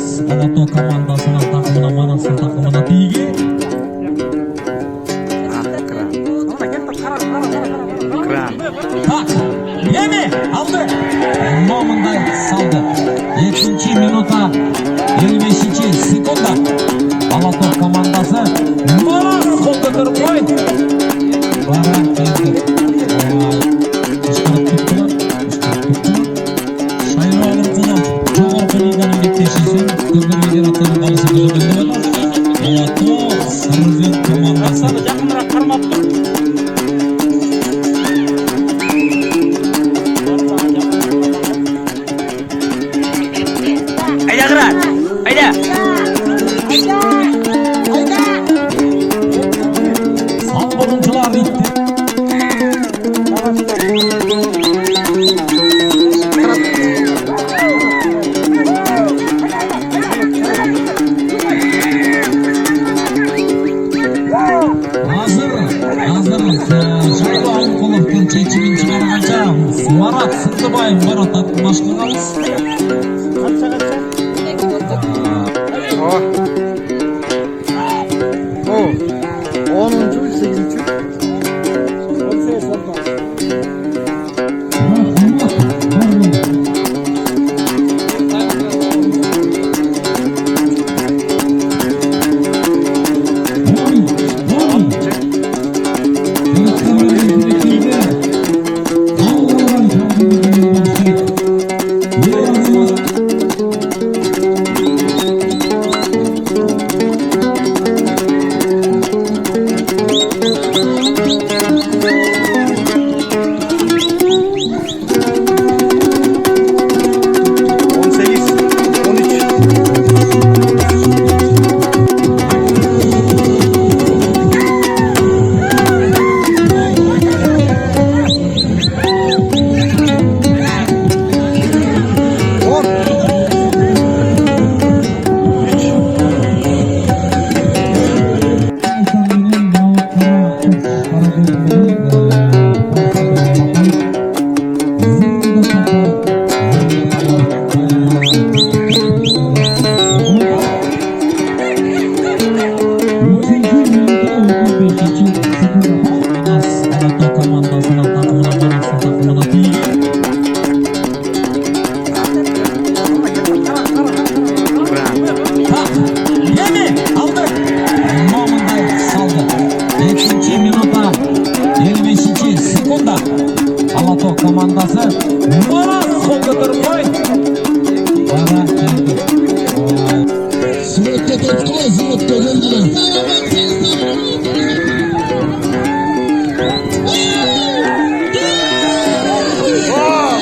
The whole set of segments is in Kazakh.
Manас Алатау командасына takımına Manas'ın takımına тиги. Так, эми алды. Момындай салды. 7-минутта 55-секундда Алатау командасы Манас қолды тұрмай бара келді. Шайралым құлым жоғарғы лиганың беттешісі көргір федерацияның қалысы көзі Алатау Сарыөзек командасы жақынырақ қармап тұр. Айда қырат, айда! Сандығыншылар итті. Hazır Şahiba Alınқұловтың шешімін шығарғанша Марат Сындыбаев Марат атмашқа қалыс. Алатау командасы Манас қолды тұрмай бара келді. Суретке тоқтылай, суретке келділер.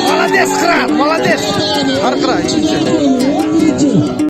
Молодец, Крат, молодец! Аркра,